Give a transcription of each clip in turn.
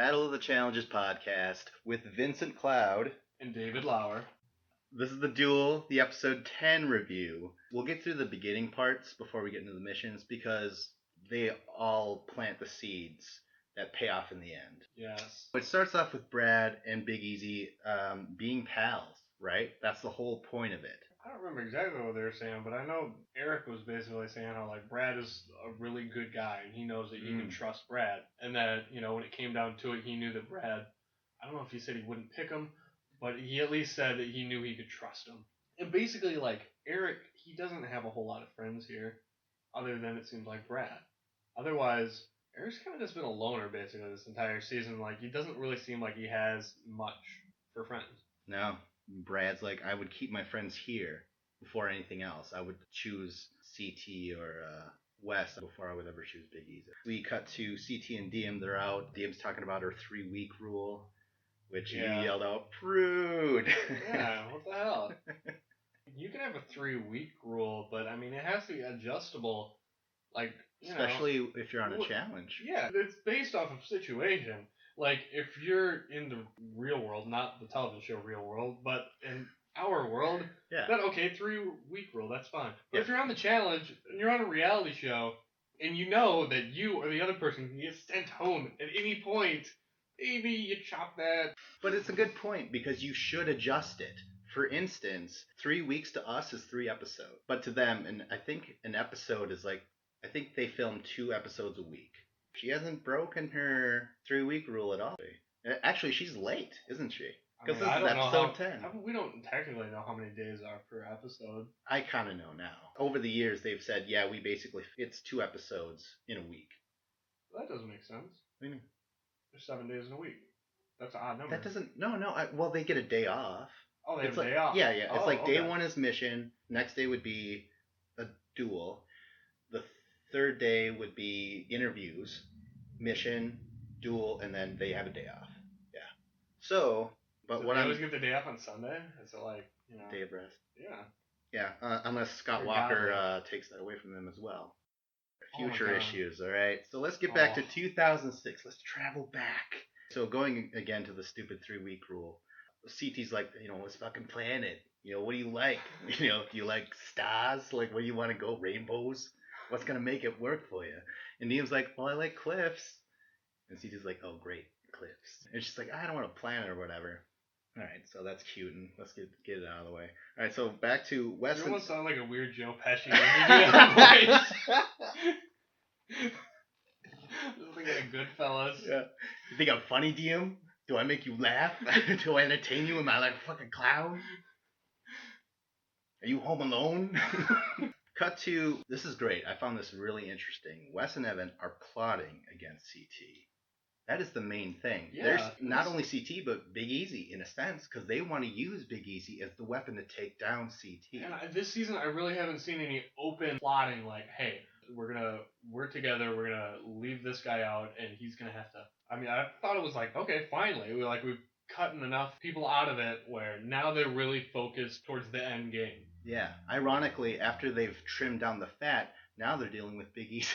Battle of the Challenges podcast with Vincent Cloud and David Lauer. This is the Duel, the episode 10 review. We'll get through the beginning parts before we get into the missions because they all plant the seeds that pay off in the end. Yes. It starts off with Brad and Big Easy being pals, right? That's the whole point of it. I don't remember exactly what they were saying, but I know Eric was basically saying how Brad is a really good guy and he knows that he can trust Brad, and that when it came down to it, he knew that Brad. I don't know if he said he wouldn't pick him, but he at least said that he knew he could trust him. And basically, Eric, he doesn't have a whole lot of friends here, other than it seems like Brad. Otherwise, Eric's kind of just been a loner basically this entire season. He doesn't really seem like he has much for friends. No. Brad's like, I would keep my friends here before anything else. I would choose CT or Wes before I would ever choose Big Easy. We cut to CT and Diem. They're out. Diem's talking about her 3-week rule, which you yelled out, prude. Yeah, what the hell? You can have a 3-week rule, but I mean, it has to be adjustable. Especially if you're on a challenge. Yeah, it's based off of situation. If you're in the real world, not the television show Real World, but in our world, then okay, 3-week rule, that's fine. But if you're on the challenge, and you're on a reality show, and you know that you or the other person can get sent home at any point, maybe you chop that. But it's a good point, because you should adjust it. For instance, 3 weeks to us is 3 episodes. But to them, and I think an episode is I think they film 2 episodes a week. She hasn't broken her 3-week rule at all. Actually, she's late, isn't she? Because this is episode 10. We don't technically know how many days are per episode. I kind of know now. Over the years, they've said, it's 2 episodes in a week. Well, that doesn't make sense. What do you mean? There's 7 days in a week. That's an odd number. That doesn't... No. They get a day off. Oh, they have a day off? Yeah. It's day 1 is mission. Next day would be a duel. The third day would be interviews, mission, duel, and then they have a day off. Yeah. So, but what I always get the day off on Sunday? Is it day of rest? Yeah. Yeah, unless Scott Walker takes that away from them as well. Future issues, all right? So let's get back to 2006. Let's travel back. So going again to the stupid 3-week rule. CT's like, let's fucking plan it. What do you like? Do you like stars? Where do you want to go? Rainbows? What's going to make it work for you? And Liam's like, well, I like cliffs. And CT's like, oh, great, cliffs. And she's like, I don't want to plan it or whatever. All right, so that's cute, and let's get it out of the way. All right, so back to Wes. You almost sound like a weird Joe Pesci when you do that voice. Just like a Goodfellas. Yeah. You think I'm funny, Diem? Do I make you laugh? Do I entertain you? Am I like a fucking clown? Are you home alone? Cut to, this is great. I found this really interesting. Wes and Evan are plotting against CT. That is the main thing. Yeah, there's not only CT, but Big Easy, in a sense, because they want to use Big Easy as the weapon to take down CT. And this season, I really haven't seen any open plotting hey, we're together, we're gonna leave this guy out, and he's gonna have to. I mean, I thought it was okay, finally, we've cutting enough people out of it where now they're really focused towards the end game. Yeah. Ironically, after they've trimmed down the fat, now they're dealing with Big Easy.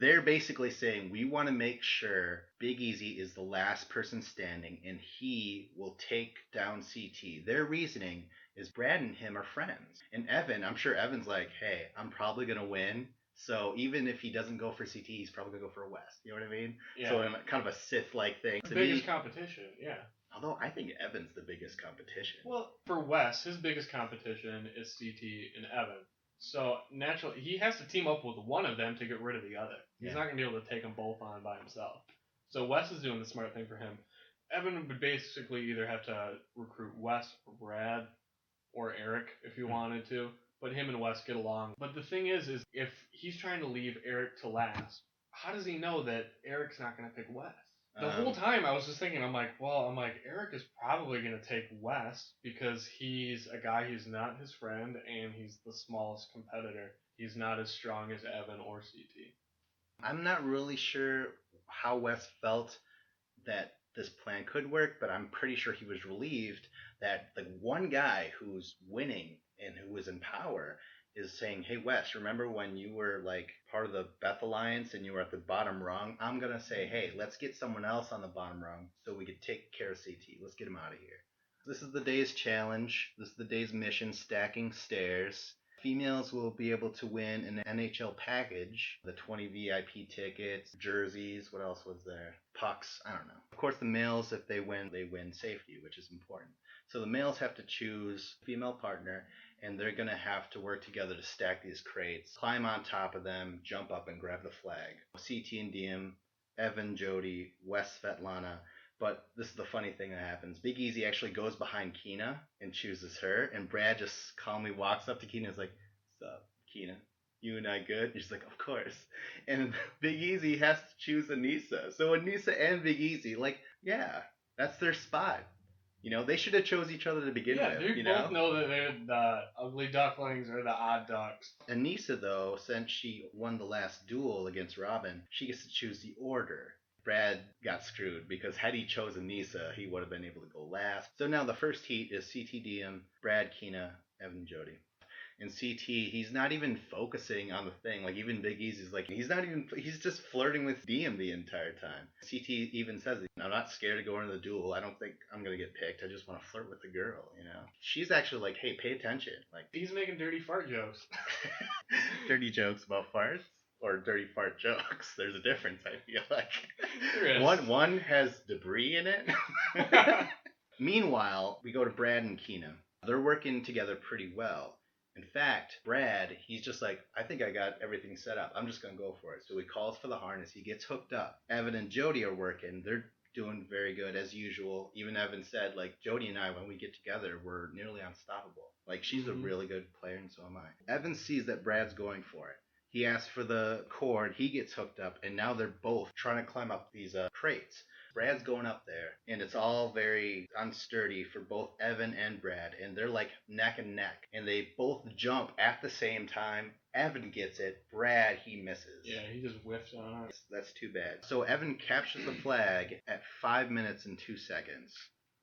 They're basically saying, we want to make sure Big Easy is the last person standing and he will take down CT. Their reasoning is Brad and him are friends. And Evan, I'm sure Evan's like, hey, I'm probably going to win. So even if he doesn't go for CT, he's probably going to go for Wes. You know what I mean? Yeah. So kind of a Sith-like thing. The biggest competition, yeah. Although I think Evan's the biggest competition. Well, for Wes, his biggest competition is CT and Evan. So naturally, he has to team up with one of them to get rid of the other. He's not going to be able to take them both on by himself. So Wes is doing the smart thing for him. Evan would basically either have to recruit Wes or Brad or Eric if he wanted to. But him and Wes get along. But the thing is if he's trying to leave Eric to last, how does he know that Eric's not going to pick Wes? The whole time I was just thinking, Eric is probably going to take Wes because he's a guy who's not his friend and he's the smallest competitor. He's not as strong as Evan or CT. I'm not really sure how Wes felt that this plan could work, but I'm pretty sure he was relieved that the one guy who's winning and who is in power is saying, "Hey Wes, remember when you were like part of the Beth Alliance and you were at the bottom rung? I'm gonna say, hey, let's get someone else on the bottom rung so we could take care of CT. Let's get him out of here." This is the day's challenge. This is the day's mission: stacking stairs. Females will be able to win an NHL package, the 20 VIP tickets, jerseys, what else was there? Pucks, I don't know. Of course, the males, if they win safety, which is important. So the males have to choose a female partner, and they're going to have to work together to stack these crates, climb on top of them, jump up, and grab the flag. CT and DM, Evan, Jody, Wes, Svetlana. But this is the funny thing that happens. Big Easy actually goes behind Keena and chooses her, and Brad just calmly walks up to Keena and is like, "What's up, Keena? You and I good?" And she's like, "Of course." And Big Easy has to choose Anissa. So Anissa and Big Easy, like, yeah, that's their spot. They should have chose each other to begin with. Yeah, they both know that they're the ugly ducklings or the odd ducks. Anissa, though, since she won the last duel against Robin, she gets to choose the order. Brad got screwed because had he chosen Nisa, he would have been able to go last. So now the first heat is CTDM, Brad, Keena, Evan, Jody. And CT, he's not even focusing on the thing. Like, even Big Easy's like, he's just flirting with DM the entire time. CT even says, "I'm not scared to go into the duel. I don't think I'm going to get picked. I just want to flirt with the girl. She's actually like, "Hey, pay attention." Like, he's making dirty fart jokes. Dirty jokes about farts? Or dirty fart jokes. There's a difference, I feel like. There is. One has debris in it. Meanwhile, we go to Brad and Keena. They're working together pretty well. In fact, Brad, he's just like, "I think I got everything set up. I'm just going to go for it." So he calls for the harness. He gets hooked up. Evan and Jody are working. They're doing very good as usual. Even Evan said, like, "Jody and I, when we get together, we're nearly unstoppable. Like, she's a really good player and so am I." Evan sees that Brad's going for it. He asks for the cord. He gets hooked up, and now they're both trying to climb up these crates. Brad's going up there, and it's all very unsturdy for both Evan and Brad, and they're like neck and neck, and they both jump at the same time. Evan gets it. Brad, he misses. Yeah, he just whiffed on it. That's too bad. So Evan captures the flag at 5 minutes and 2 seconds.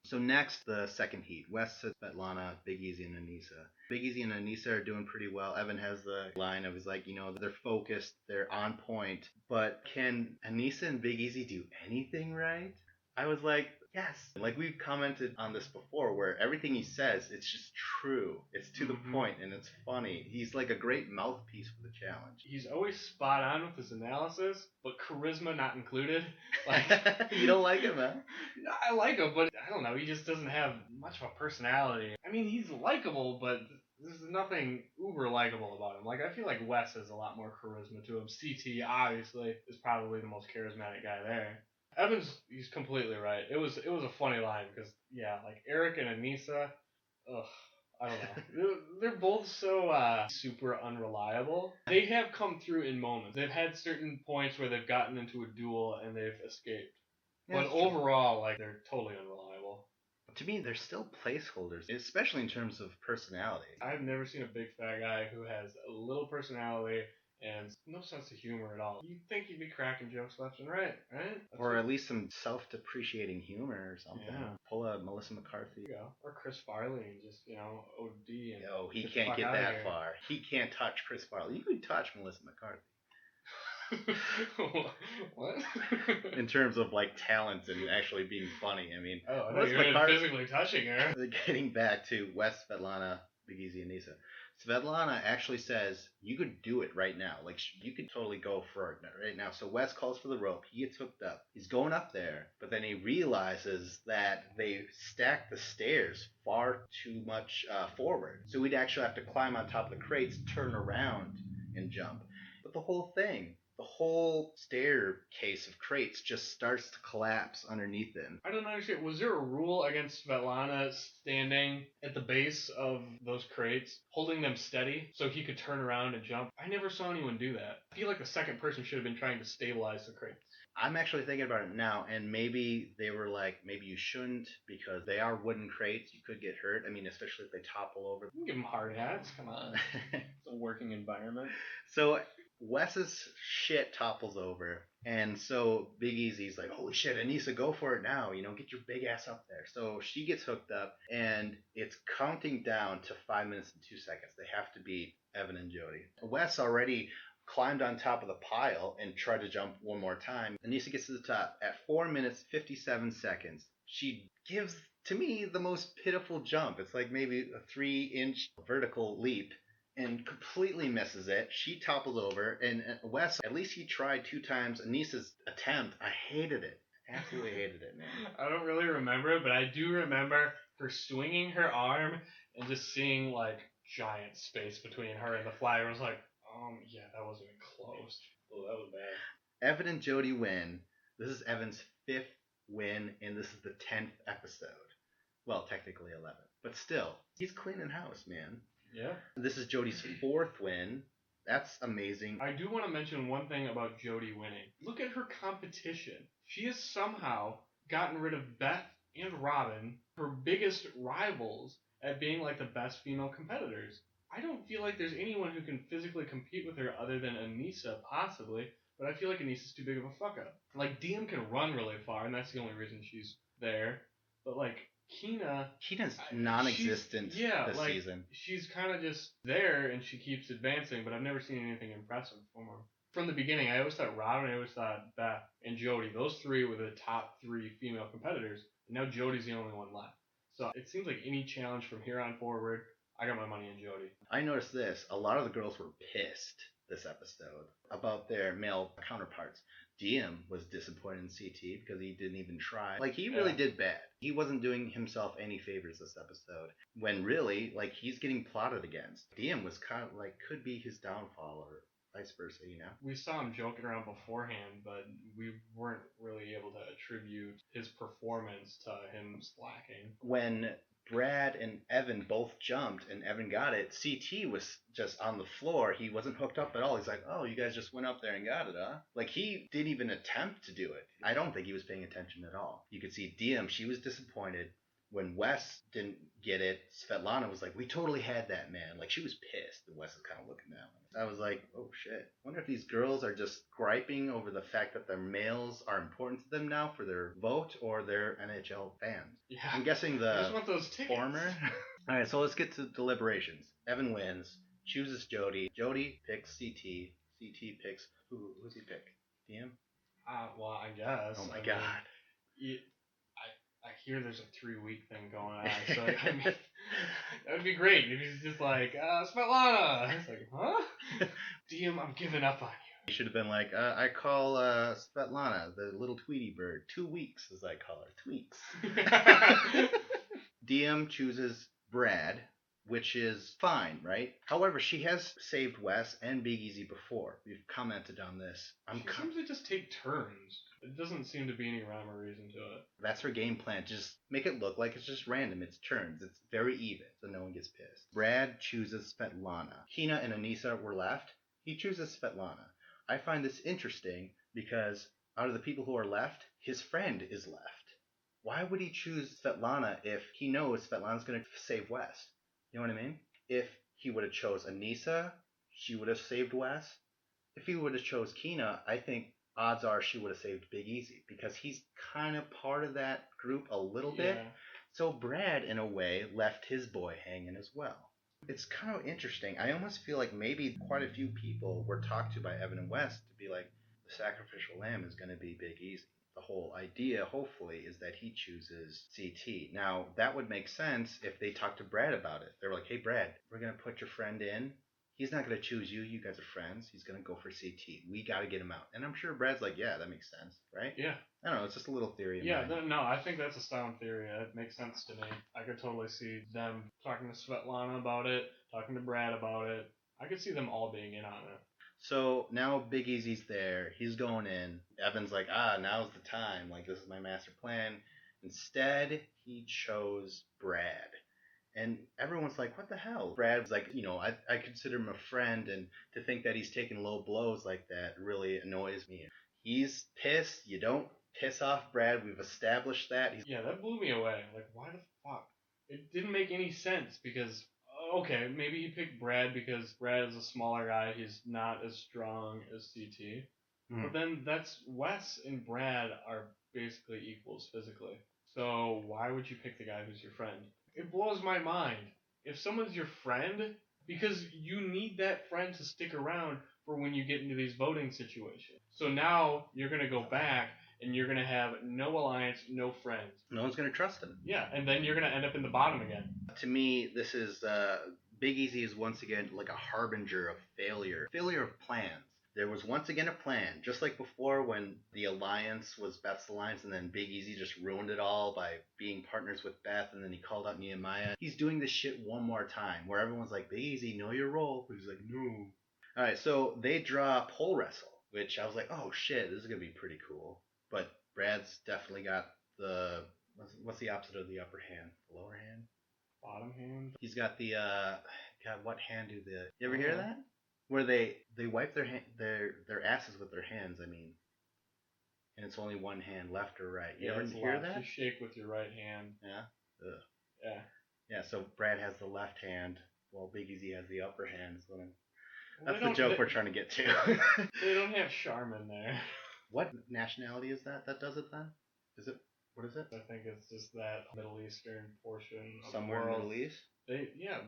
So next, the second heat. Wes, Svetlana, Big Easy, and Anissa. Big Easy and Anissa are doing pretty well. Evan has the line of, he's like, they're focused, they're on point. But can Anissa and Big Easy do anything right? I was like, yes. Like, we've commented on this before, where everything he says, it's just true. It's to the point, and it's funny. He's like a great mouthpiece for the challenge. He's always spot on with his analysis, but charisma not included. Like, you don't like him, huh? I like him, but I don't know. He just doesn't have much of a personality. I mean, he's likable, but there's nothing uber likable about him. Like, I feel like Wes has a lot more charisma to him. CT, obviously, is probably the most charismatic guy there. Evans, he's completely right. It was a funny line because, yeah, like Eric and Anissa, ugh, I don't know. They're both so super unreliable. They have come through in moments. They've had certain points where they've gotten into a duel and they've escaped. Yeah, but overall, like, they're totally unreliable. To me, they're still placeholders, especially in terms of personality. I've never seen a big fat guy who has a little personality and no sense of humor at all. You'd think he'd be cracking jokes left and right? Or at least some self-depreciating humor or something. Yeah. Pull a Melissa McCarthy. Yeah. Or Chris Farley and just, OD. And he can't get that far. He can't touch Chris Farley. You could touch Melissa McCarthy. What? In terms of like talent and actually being funny, I mean. Oh, I thought you were physically touching her. Getting back to Wes, Svetlana, Big Easy, and Nisa. Svetlana actually says, "You could do it right now. Like, you could totally go for it right now." So Wes calls for the rope. He gets hooked up. He's going up there, but then he realizes that they stacked the stairs far too much forward. So we'd actually have to climb on top of the crates, turn around, and jump. But the whole staircase of crates just starts to collapse underneath him. I don't understand. Was there a rule against Svetlana standing at the base of those crates, holding them steady so he could turn around and jump? I never saw anyone do that. I feel like the second person should have been trying to stabilize the crates. I'm actually thinking about it now, and maybe they were like, maybe you shouldn't because they are wooden crates. You could get hurt. I mean, especially if they topple over. You can give them hard hats. Come on. It's a working environment. So Wes's shit topples over, and so Big Easy's like, "Holy shit, Anissa, go for it now! You know, get your big ass up there." So she gets hooked up, and it's counting down to 5 minutes and 2 seconds. They have to beat Evan and Jody. Wes already climbed on top of the pile and tried to jump one more time. Anissa gets to the top at 4 minutes 57 seconds. She gives to me the most pitiful jump. It's like maybe a 3-inch vertical leap and completely misses it. She topples over, and Wes, at least he tried 2 times. Anissa's attempt, I hated it. Absolutely hated it, man. I don't really remember it, but I do remember her swinging her arm and just seeing like giant space between her and the fly. I was like, yeah, that wasn't even close. Oh, that was bad. Evan and Jody win. This is Evan's 5th win, and this is the 10th episode. Well, technically 11th, but still, he's cleaning house, man. Yeah. This is Jody's 4th win. That's amazing. I do want to mention one thing about Jody winning. Look at her competition. She has somehow gotten rid of Beth and Robin, her biggest rivals at being like the best female competitors. I don't feel like there's anyone who can physically compete with her other than Anissa, possibly, but I feel like Anissa's too big of a fuck up. Like, DM can run really far, and that's the only reason she's there. But, like, Keena's non-existent this season. She's kind of just there, and she keeps advancing, but I've never seen anything impressive from her. From the beginning, I always thought Robin, I always thought Beth, and Jody, those three were the top 3 female competitors, and now Jody's the only one left. So it seems like any challenge from here on forward, I got my money on Jody. I noticed this. A lot of the girls were pissed this episode about their male counterparts. DM was disappointed in CT because he didn't even try. Like, he really did bad. He wasn't doing himself any favors this episode. When really, like, he's getting plotted against. DM was kind of like, could be his downfall or vice versa, you know? We saw him joking around beforehand, but we weren't really able to attribute his performance to him slacking. When Brad and Evan both jumped and Evan got it, CT was just on the floor. He wasn't hooked up at all. He's like, oh, you guys just went up there and got it, huh? Like, he didn't even attempt to do it. I don't think he was paying attention at all. You could see DM, she was disappointed. When Wes didn't get it, Svetlana was like, we totally had that, man. Like, she was pissed. And Wes is kind of looking down. I was like, oh, shit. I wonder if these girls are just griping over the fact that their males are important to them now for their vote or their NHL fans. Yeah. I'm guessing the I just want those tickets. Former. All right, so let's get to deliberations. Evan wins, chooses Jody. Jody picks CT. CT picks, who's he pick? DM? Well, I guess. Oh, my God. I hear there's a 3-week thing going on, so I mean, that would be great if he's just like, Svetlana. It's like, huh? DM, I'm giving up on you. He should have been like, I call Svetlana, the little Tweety bird, 2 weeks, as I call her, Tweaks. DM chooses Brad, which is fine, right? However, she has saved Wes and Big Easy before. We've commented on this. She seems to just take turns. It doesn't seem to be any rhyme or reason to it. That's her game plan. Just make it look like it's just random. It's turns. It's very even, so no one gets pissed. Brad chooses Svetlana. Keena and Anissa were left. He chooses Svetlana. I find this interesting because out of the people who are left, his friend is left. Why would he choose Svetlana if he knows Svetlana's going to save Wes? You know what I mean? If he would have chose Anissa, she would have saved Wes. If he would have chose Keena, I think odds are she would have saved Big Easy because he's kind of part of that group a little bit. So Brad, in a way, left his boy hanging as well. It's kind of interesting. I almost feel like maybe quite a few people were talked to by Evan and Wes to be like, the sacrificial lamb is going to be Big Easy. The whole idea, hopefully, is that he chooses CT. Now, that would make sense if they talked to Brad about it. They're like, hey, Brad, we're going to put your friend in. He's not going to choose you. You guys are friends. He's going to go for CT. We got to get him out. And I'm sure Brad's like, yeah, that makes sense, right? Yeah. I don't know. It's just a little theory. No, I think that's a sound theory. It makes sense to me. I could totally see them talking to Svetlana about it, talking to Brad about it. I could see them all being in on it. So now Big Easy's there. He's going in. Evan's like, now's the time. Like, this is my master plan. Instead, he chose Brad. And everyone's like, what the hell? Brad's like, I consider him a friend, and to think that he's taking low blows like that really annoys me. He's pissed. You don't piss off Brad. We've established that. Yeah, that blew me away. Like, why the fuck? It didn't make any sense because, okay, maybe he picked Brad because Brad is a smaller guy. He's not as strong as CT. But then that's Wes and Brad are basically equals physically. So why would you pick the guy who's your friend? It blows my mind. If someone's your friend, because you need that friend to stick around for when you get into these voting situations. So now you're going to go back and you're going to have no alliance, no friends. No one's going to trust him. Yeah, and then you're going to end up in the bottom again. To me, this is Big Easy is once again like a harbinger of failure of plans. There was once again a plan, just like before when the alliance was Beth's alliance, and then Big Easy just ruined it all by being partners with Beth, and then he called out Nehemiah. He's doing this shit one more time, where everyone's like, Big Easy, know your role. But he's like, no. All right, so they draw pole wrestle, which I was like, oh shit, this is gonna be pretty cool. But Brad's definitely got the what's the opposite of the upper hand? The lower hand? Bottom hand? He's got the God, what hand do the you ever hear that? Where they wipe their asses with their hands, I mean. And it's only one hand, left or right. You ever hear that? You shake with your right hand. Yeah? Ugh. Yeah. Yeah, so Brad has the left hand while Big Easy has the upper hand. So Well, that's the joke we're trying to get to. They don't have Charmin there. What nationality is that does it then? What is it? I think it's just that Middle Eastern portion of Somewhere the world. in the Middle East?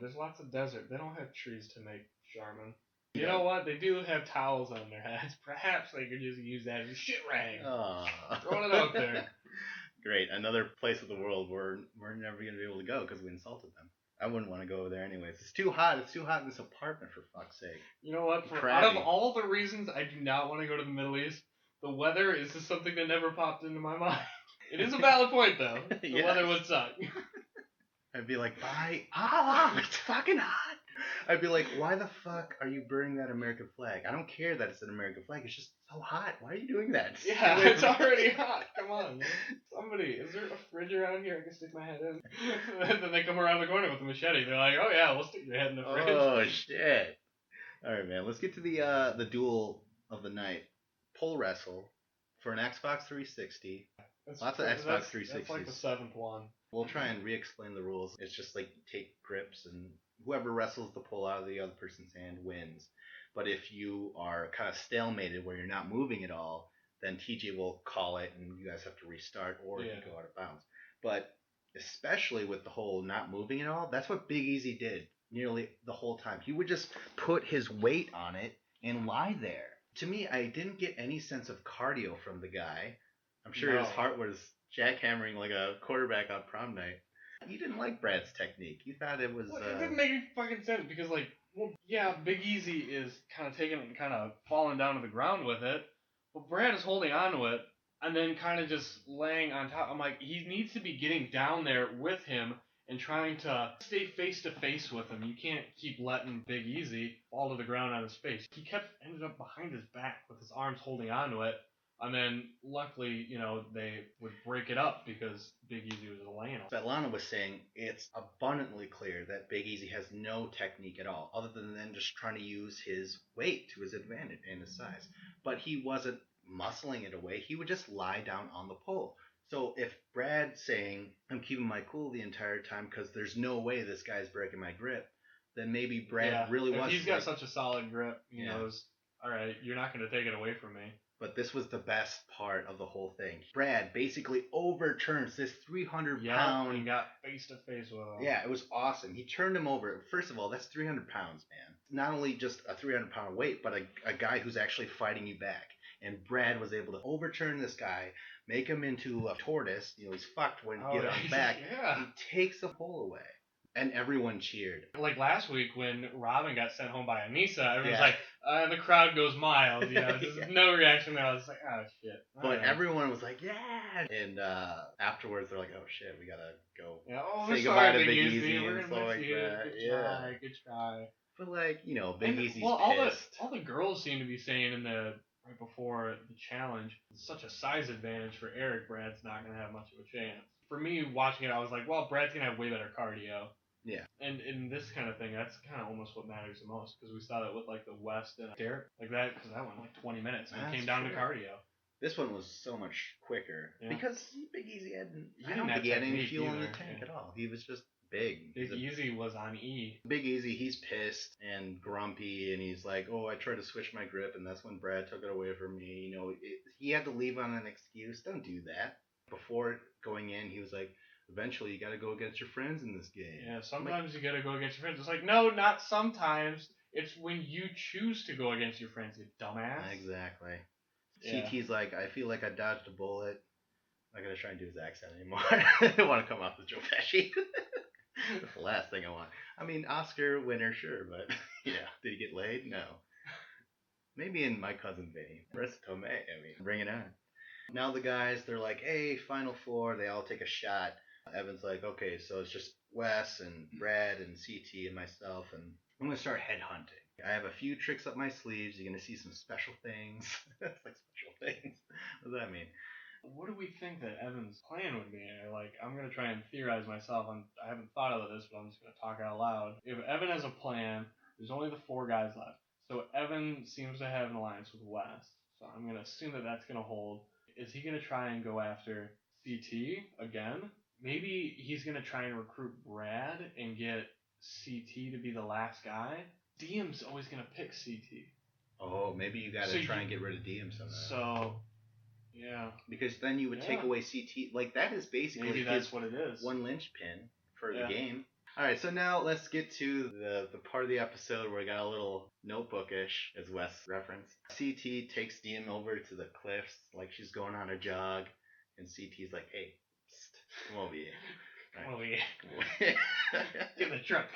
There's lots of desert. They don't have trees to make Charmin. You know what? They do have towels on their heads. Perhaps they could just use that as a shit rag. Throwing it out there. Great. Another place of the world where we're never going to be able to go because we insulted them. I wouldn't want to go over there anyways. It's too hot. It's too hot in this apartment, for fuck's sake. You know what? Out of all the reasons I do not want to go to the Middle East, the weather is just something that never popped into my mind. It is a valid point, though. The weather would suck. I'd be like, bye. Ah, it's fucking hot. I'd be like, why the fuck are you burning that American flag? I don't care that it's an American flag. It's just so hot. Why are you doing that? Yeah, it's already hot. Come on, man. Somebody, is there a fridge around here I can stick my head in? And then they come around the corner with a machete. They're like, oh yeah, we'll stick your head in the fridge. Oh, shit. All right, man. Let's get to the duel of the night. Pole wrestle for an Xbox 360. Lots of Xbox 360s. That's like the seventh one. We'll try and re-explain the rules. It's just like you take grips, and whoever wrestles the pole out of the other person's hand wins. But if you are kind of stalemated where you're not moving at all, then TJ will call it, and you guys have to restart, or you go out of bounds. But especially with the whole not moving at all, that's what Big Easy did nearly the whole time. He would just put his weight on it and lie there. To me, I didn't get any sense of cardio from the guy. I'm sure his heart was jackhammering like a quarterback on prom night. You didn't like Brad's technique. You thought it was... It didn't make any fucking sense because, like, well, yeah, Big Easy is kind of taking it and kind of falling down to the ground with it, but Brad is holding on to it and then kind of just laying on top. I'm like, he needs to be getting down there with him and trying to stay face to face with him. You can't keep letting Big Easy fall to the ground on his face. He ended up behind his back with his arms holding on to it. And then, luckily, they would break it up because Big Easy was laying on it. Svetlana was saying it's abundantly clear that Big Easy has no technique at all, other than then just trying to use his weight to his advantage and his size. But he wasn't muscling it away. He would just lie down on the pole. So if Brad's saying, I'm keeping my cool the entire time because there's no way this guy's breaking my grip, then maybe Brad really was... If he's got such a solid grip, he knows, all right, you're not going to take it away from me. But this was the best part of the whole thing. Brad basically overturns this 300-pound... Yeah, he got face-to-face with him. Yeah, it was awesome. He turned him over. First of all, that's 300 pounds, man. Not only just a 300-pound weight, but a guy who's actually fighting you back. And Brad was able to overturn this guy, make him into a tortoise. He's fucked when you get on his back. Yeah. He takes the pole away. And everyone cheered. Like last week when Robin got sent home by Anissa, everyone's like, the crowd goes mild. Just no reaction there. I was like, oh, shit. But everyone was like, yeah. And afterwards, they're like, oh, shit, we got to go say goodbye to Big Easy and stuff like that. Good try. But, Big Easy's pissed. All the girls seem to be saying right before the challenge, it's such a size advantage for Eric. Brad's not going to have much of a chance. For me, watching it, I was like, well, Brad's going to have way better cardio. Yeah. And in this kind of thing, that's kind of almost what matters the most, because we saw that with, like, the West and Derek, like that, because that went, like, 20 minutes, and it came down to cardio. This one was so much quicker because Big Easy didn't have any fuel in the tank at all. He was just big. Big Easy was on E. Big Easy, he's pissed and grumpy, and he's like, "Oh, I tried to switch my grip, and that's when Brad took it away from me." You know, he had to leave on an excuse. Don't do that. Before going in, he was like, "Eventually, you got to go against your friends in this game." Yeah, sometimes you got to go against your friends. It's like, no, not sometimes. It's when you choose to go against your friends, you dumbass. Exactly. Yeah. CT's like, "I feel like I dodged a bullet. I'm not gonna try and do his accent anymore. I don't want to come off as Joe Pesci." That's the last thing I want. I mean, Oscar winner, sure, but yeah, did he get laid? No. Maybe in My Cousin Vinny. Marissa Tomei, I mean, bring it on. Now the guys, they're like, "Hey, final four." They all take a shot. Evan's like, "Okay, so it's just Wes and Brad and CT and myself, and I'm gonna start headhunting. I have a few tricks up my sleeves. You're gonna see some special things." It's like special things. What does that mean? What do we think that Evan's plan would be? I'm gonna try and theorize myself. I haven't thought of this, but I'm just gonna talk out loud. If Evan has a plan, there's only the 4 guys left. So Evan seems to have an alliance with Wes. So I'm gonna assume that that's gonna hold. Is he gonna try and go after CT again? Maybe he's gonna try and recruit Brad and get CT to be the last guy. DM's always gonna pick CT. Oh, maybe you gotta try and get rid of DM somehow. So. Yeah. Because then you would take away CT. Like, that is basically maybe that's what it is. One linchpin for the game. Alright, so now let's get to the part of the episode where we got a little notebookish, as Wes referenced. CT takes DM over to the cliffs like she's going on a jog, and CT's like, "Hey, psst, come over here. Come over here. Get in the truck."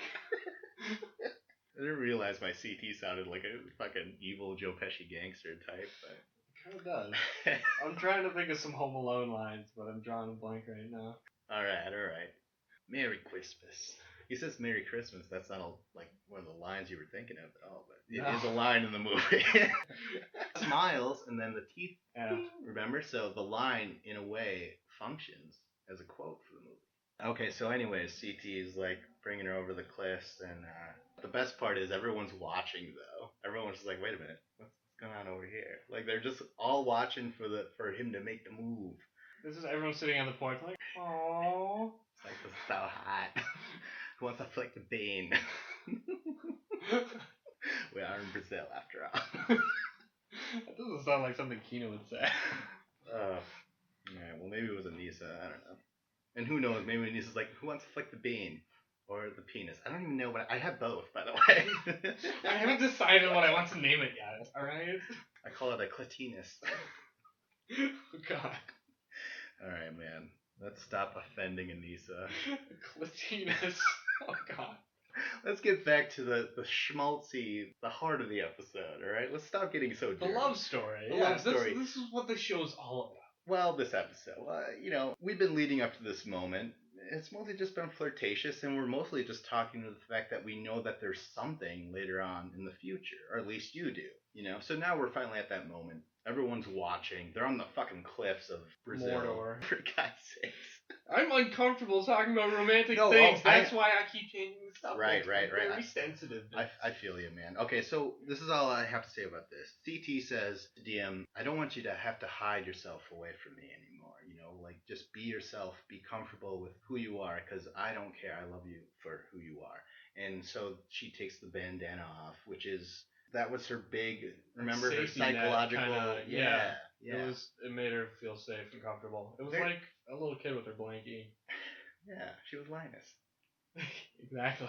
I didn't realize my CT sounded like a fucking evil Joe Pesci gangster type, but... Kind of does. I'm trying to think of some Home Alone lines, but I'm drawing a blank right now. All right. Merry Christmas. He says Merry Christmas. That's not like one of the lines you were thinking of at all, but it is a line in the movie. Smiles, and then the teeth. Yeah. Remember? So the line, in a way, functions as a quote for the movie. Okay, so anyways, CT is like bringing her over the cliffs, and the best part is everyone's watching though. Everyone's just like, "Wait a minute, what's going on over here?" Like, they're just all watching for him to make the move. This is everyone sitting on the porch like, "Aww." It's like, this is so hot. Who wants to flick the bean? We are in Brazil, after all. That doesn't sound like something Kino would say. Alright, well, maybe it was Anissa. I don't know. And who knows? Maybe Anissa's like, "Who wants to flick the bean?" Or the penis. I don't even know what I have both, by the way. I haven't decided what I want to name it yet. All right. I call it a clitinus. Oh God. All right, man. Let's stop offending Anissa. Clitinus. Oh God. Let's get back to the schmaltzy, the heart of the episode. All right. Let's stop getting so dirty. The love story. This is what the show's all about. Well, this episode, we've been leading up to this moment. It's mostly just been flirtatious, and we're mostly just talking to the fact that we know that there's something later on in the future, or at least you do, So now we're finally at that moment. Everyone's watching. They're on the fucking cliffs of Brazil. Mordor. For God's sakes. I'm uncomfortable talking about romantic things. That's why I keep changing the subject. Right. I'm very sensitive. I feel you, man. Okay, so this is all I have to say about this. CT says to DM, "I don't want you to have to hide yourself away from me anymore. Like, just be yourself, be comfortable with who you are, because I don't care. I love you for who you are." And so she takes the bandana off, that was her big, remember, her psychological, yeah. It made her feel safe and comfortable. It was like a little kid with her blankie. Yeah, she was Linus. Exactly.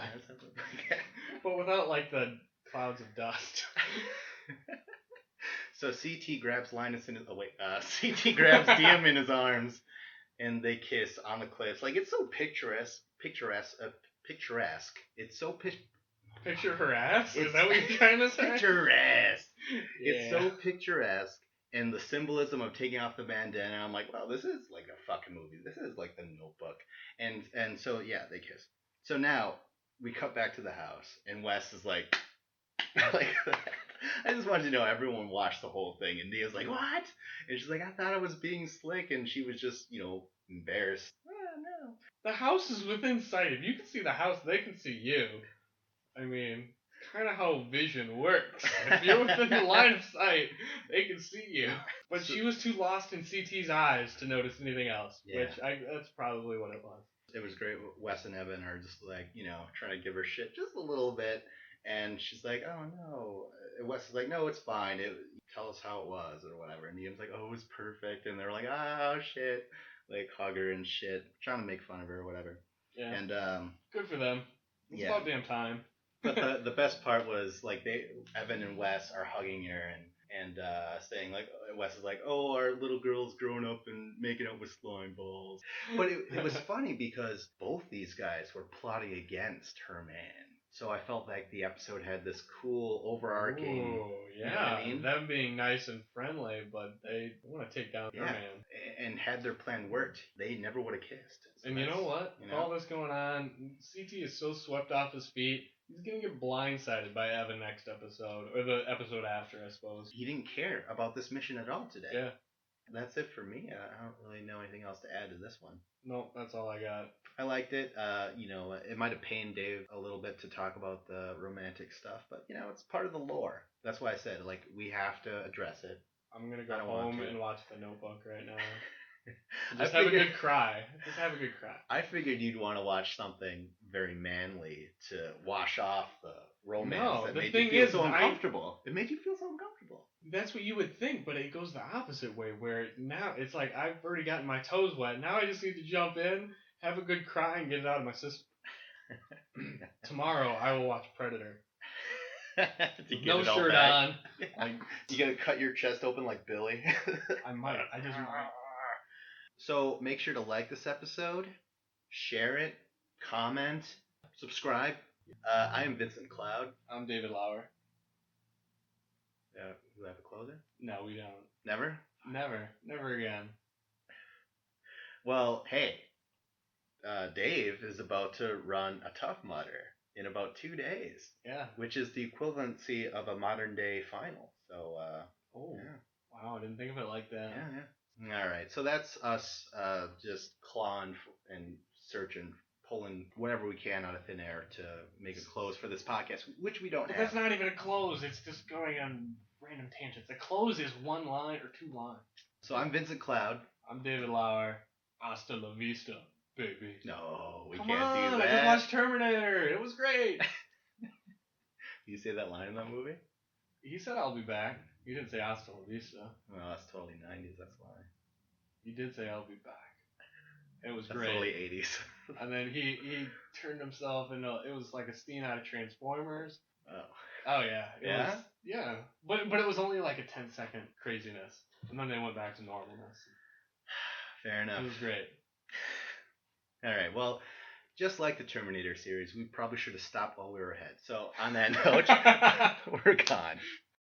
But without, like, the clouds of dust. So CT grabs Linus in his... CT grabs DM in his arms, and they kiss on the cliffs. Like, it's so picturesque. It's so Picture her ass? Is that what you're trying to say? Picturesque. Yeah. It's so picturesque. And the symbolism of taking off the bandana, I'm like, wow, this is like a fucking movie. This is like The Notebook. And so, yeah, they kiss. So now, we cut back to the house, and Wes is like I just wanted to know everyone watched the whole thing, and Nia's like, "What?" And she's like, "I thought I was being slick," and she was just, embarrassed. Oh, no. The house is within sight. If you can see the house, they can see you. I mean... kind of how vision works. If you're within the line of sight, they can see you. But she was too lost in CT's eyes to notice anything else, that's probably what it was. It was great. Wes and Evan are just like, trying to give her shit just a little bit. And she's like, oh no. And Wes is like, no, it's fine. Tell us how it was or whatever. And Ian's like, oh, it was perfect. And they're like, oh shit. Like, hug her and shit. Trying to make fun of her or whatever. Yeah. And, good for them. It's about damn time. But the best part was, like, Evan and Wes are hugging her and saying, like, Wes is like, oh, our little girl's growing up and making out with slime balls. But it was funny because both these guys were plotting against her man. So I felt like the episode had this cool overarching. Ooh, yeah. You know what I mean? Them being nice and friendly, but they want to take down their man. And had their plan worked, they never would have kissed. So and you know what? With all this going on, CT is so swept off his feet. He's gonna get blindsided by Evan next episode, or the episode after, I suppose. He didn't care about this mission at all today. Yeah. That's it for me. I don't really know anything else to add to this one. Nope, that's all I got. I liked it. It might have pained Dave a little bit to talk about the romantic stuff, but it's part of the lore. That's why I said, like, we have to address it. I'm gonna go home and watch The Notebook right now. Just have a good cry. I figured you'd want to watch something very manly to wash off the romance. No, that the made thing you feel is, so uncomfortable. It made you feel so uncomfortable. That's what you would think, but it goes the opposite way, where now it's like I've already gotten my toes wet. Now I just need to jump in, have a good cry, and get it out of my system. Tomorrow I will watch Predator. No shirt on. You gotta cut your chest open like Billy. I might. I just might. So make sure to like this episode, share it, comment, subscribe. I am Vincent Cloud. I'm David Lauer. Do we have a closer? No, we don't. Never? Never again. Well, hey, Dave is about to run a Tough Mudder in about 2 days. Yeah. Which is the equivalency of a modern day final. So, wow, I didn't think of it like that. Yeah. All right, so that's us just clawing and searching, pulling whatever we can out of thin air to make a close for this podcast, which we don't have. That's not even a close. It's just going on random tangents. A close is one line or two lines. So I'm Vincent Cloud. I'm David Lauer. Hasta la vista, baby. No, we Come can't on, do that. I just watched Terminator. It was great. You say that line in that movie? He said I'll be back. He didn't say hasta la vista. Well, that's totally 90s, that's why. He did say I'll be back. It was that's great. Totally 80s. And then he turned himself into, it was like a scene out of Transformers. Oh yeah. Yeah. But it was only like a 10-second craziness. And then they went back to normalness. Fair enough. It was great. All right, well, just like the Terminator series, we probably should have stopped while we were ahead. So on that note, we're gone.